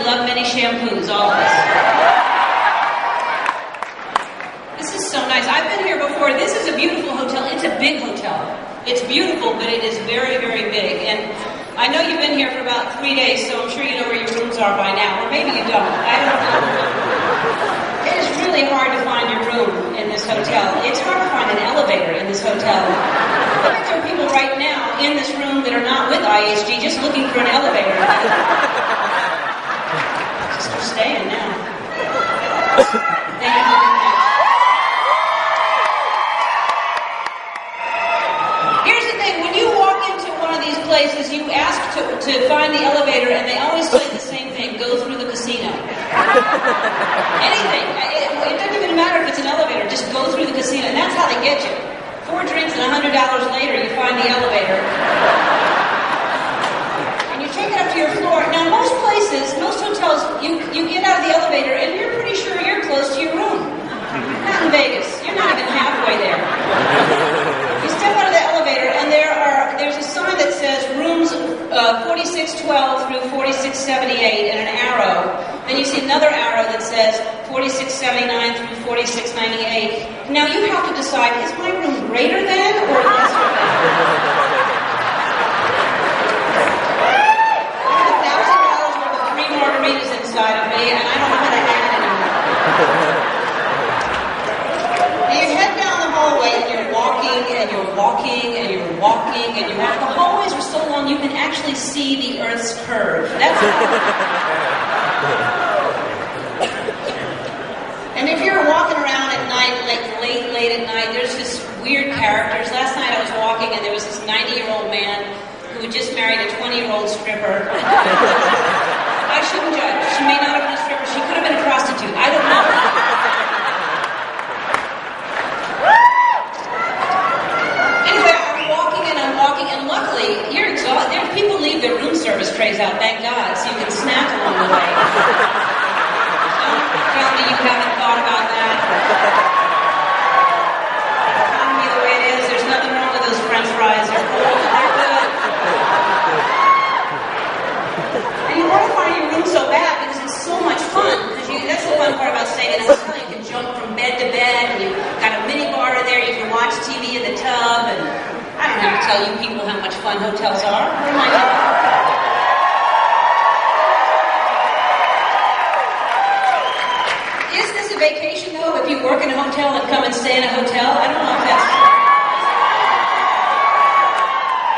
love many shampoos, all of us. This is so nice. I've been here before. This is a beautiful hotel. It's a big hotel. It's beautiful, but it is very, very big. And I know you've been here for about 3 days, so I'm sure you know where your rooms are by now. Or maybe you don't. I don't know. It is really hard to find your room in this hotel. It's hard to find an elevator in this hotel. I bet there are people right now in this room that are not with IHG just looking for an elevator. Just for staying now. Thank you for doing that. Here's the thing. When you walk into one of these places, you ask to find the elevator, and they always say the same thing: go through the casino. Anything. It doesn't even matter if it's an elevator. Just go through the casino, and that's how they get you. 4 drinks and $100 later, you find the elevator. And you take it up to your floor. Now, most places, most hotels, you get out of the elevator, and you're pretty sure you're close to your room. Not in Vegas. You're not even halfway there. You step out of the elevator, and there's a sign that says rooms 4612 through 4678 and an arrow. Then you see another arrow that says 4679 through 4698. Now you have to decide, is my room greater than or lesser than? There's $1,000 worth of free margaritas inside of me, and I don't know how to add anymore. You head down the hallway, and you're walking, and you're walking, and you're walking, and you're walking. The hallways are so long, you can actually see the Earth's curve. That's And if you're walking around at night, like late at night, there's this weird characters. Last night I was walking, and there was this 90-year-old man who had just married a 20-year-old stripper. I shouldn't judge. She may not have been a stripper. She could have been a prostitute. I don't know. Anyway, I'm walking, and luckily, you're exhausted. People leave their room service trays out, thank God, so you can snack along the way. Don't tell me you haven't thought about that. Tell me the way it is. There's nothing wrong with those French fries. They're cold. They're good. And you want to find your room so bad because it's so much fun. That's the fun part about staying in a hotel. You can jump from bed to bed, and you've got a mini bar in there. You can watch TV in the tub, and I don't have to tell you people how much fun hotels are. What am I doing? Is this a vacation, though, if you work in a hotel and come and stay in a hotel? I don't know if that's true.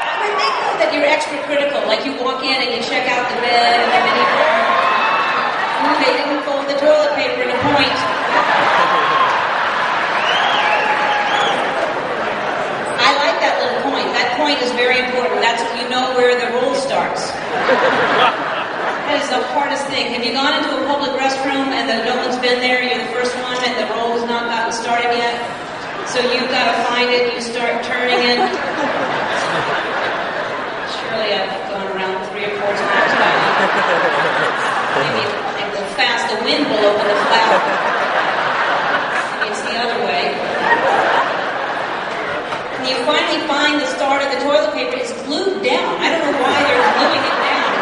I would think, though, that you're extra critical. Like you walk in and you check out the bed and the mini bar. Ooh, they didn't fold the toilet paper in a point. I like that little point. That point is very important. That's you know where the roll starts. That is the hardest thing. Have you gone into a public restroom and no one's been there? You're the first one and the roll has not gotten started yet. So you've got to find it. You start turning it. Surely I've gone around 3 or 4 times by now. Maybe they go fast. The wind will open the flap. Maybe it's the other way. And you finally find the start of the toilet paper. It's glued down. I don't know why they're gluing it down.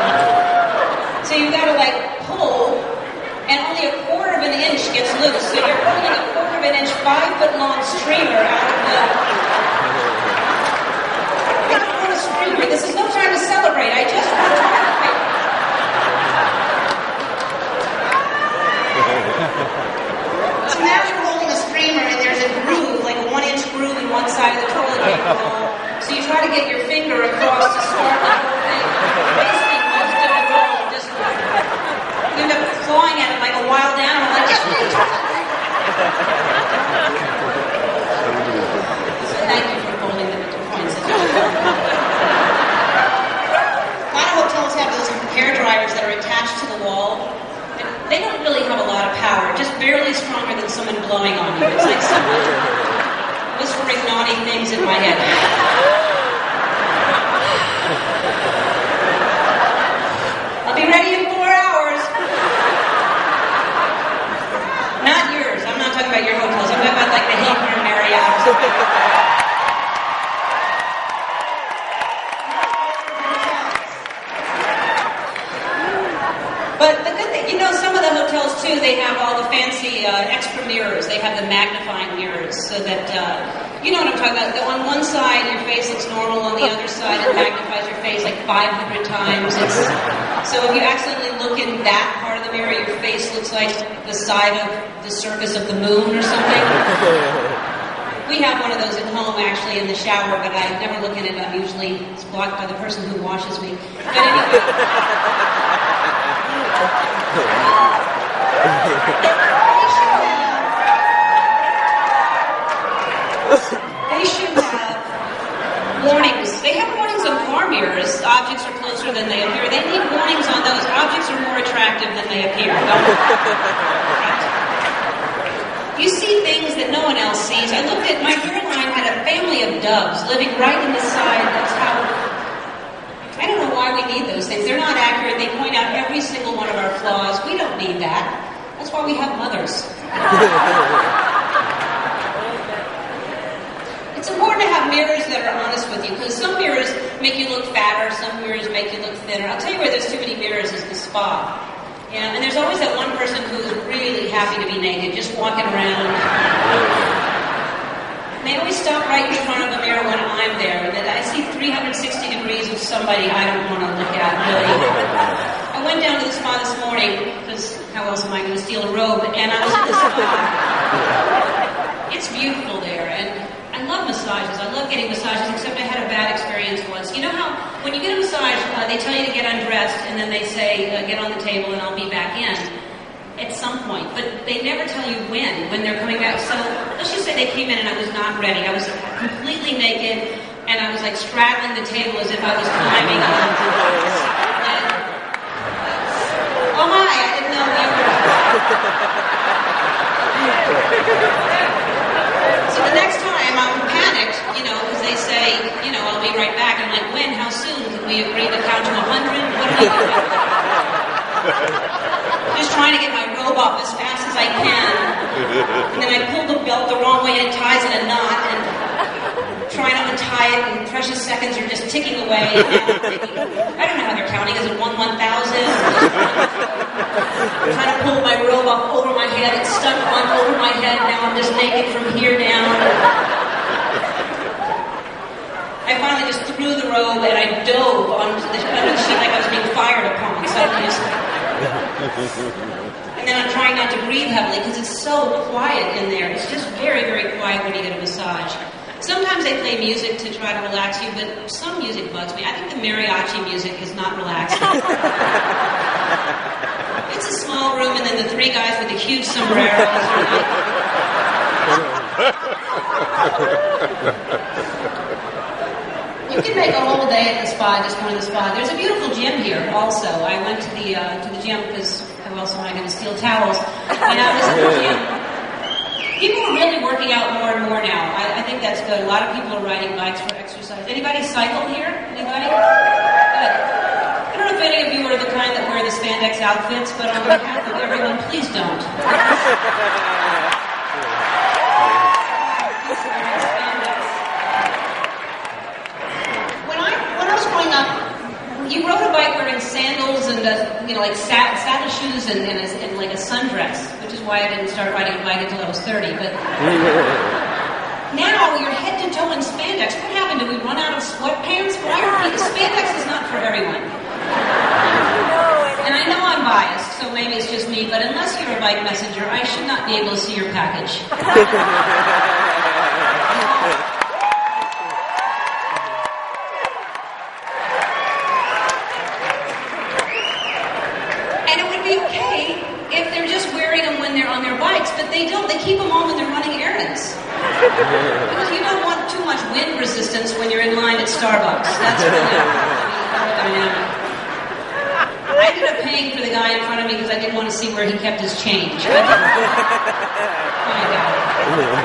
So you've got to pull, and only 1/4 of an inch gets loose. So you're pulling a 1/4 of an inch, 5-foot-long streamer out of the... I don't want a streamer. This is no time to celebrate. I just want toilet paper. So now you're holding a streamer, and there's a groove, like a 1-inch groove in one side of the toilet paper roll. So you try to get your finger across to start the whole thing. Basically, most of the roll just... You end up clawing at it like a wild animal, like, yes, please. So thank you for holding them into points. A lot of hotels have those hair dryers that are attached to the wall. They don't really have a lot of power, just barely stronger than someone blowing on you. It's like someone whispering naughty things in my head. I'll be ready in 4 hours. Not yours. I'm not talking about your hotels. I'm talking about like the Hilton or Marriott or something. But the good thing, mirrors so that, you know what I'm talking about. On one side, your face looks normal. On the other side, it magnifies your face like 500 times. So if you accidentally look in that part of the mirror, your face looks like the side of the surface of the moon or something. We have one of those at home, actually, in the shower, but I never look in it. Usually it's blocked by the person who washes me. But anyway. They should have warnings. They have warnings on car mirrors. Objects are closer than they appear. They need warnings on those. Objects are more attractive than they appear. You see things that no one else sees. I looked at my hairline had a family of doves living right in the side. That's how. I don't know why we need those things. They're not accurate. They point out every single one of our flaws. We don't need that. That's why we have mothers. It's important to have mirrors that are honest with you, because some mirrors make you look fatter, some mirrors make you look thinner. I'll tell you where there's too many mirrors is the spa. And there's always that one person who's really happy to be naked, just walking around. And they always stop right in front of the mirror when I'm there. And I see 360 degrees of somebody I don't want to look at, really. I went down to the spa this morning, because how else am I going to steal a robe? And I was at the spa. It's beautiful there, and I love massages. I love getting massages, except I had a bad experience once. You know how when you get a massage, they tell you to get undressed, and then they say, get on the table and I'll be back in at some point. But they never tell you when they're coming back. So let's just say they came in and I was not ready. I was completely naked, and I was like straddling the table as if I was climbing on. Oh hi, I didn't know you were. So the next time I'm panicked, because they say, I'll be right back. I'm like, when? How soon? Can we agree to count to 100? What do we do? Just trying to get my robe off as fast as I can. And then I pull the belt the wrong way and it ties in a knot. And trying to untie it, and precious seconds are just ticking away. I don't know how they're counting. Is it 1/1000? I'm trying to pull my robe up over my head. It's stuck on over my head. Now I'm just naked from here down. I finally just threw the robe and I dove onto the sheet like I was being fired upon. So and then I'm trying not to breathe heavily because it's so quiet in there. It's just very, very quiet when you get a massage. Sometimes they play music to try to relax you, but some music bugs me. I think the mariachi music is not relaxing. It's a small room, and then the three guys with the huge sombreros are like... You can make a whole day at the spa, just going to the spa. There's a beautiful gym here also. I went to the gym because how else am I going to steal towels? And I was at the gym. People are really working out more and more now. I think that's good. A lot of people are riding bikes for exercise. Anybody cycle here? Anybody? Good. I don't know if any of you are the kind that wear the spandex outfits, but on behalf of everyone, please don't. When I was growing up, you rode a bike wearing sandals and like saddle shoes and like a sundress, which is why I didn't start riding a bike until I was 30. But now you're head to toe in spandex. What happened? Did we run out of sweatpants? Spandex is not for everyone. And I know I'm biased, so maybe it's just me, but unless you're a bike messenger, I should not be able to see your package. And it would be okay if they're just wearing them when they're on their bikes, but they don't. They keep them on when they're running errands. Because you don't want too much wind resistance when you're in line at Starbucks. That's really dynamic. I ended up paying for the guy in front of me because I didn't want to see where he kept his change. Oh my God.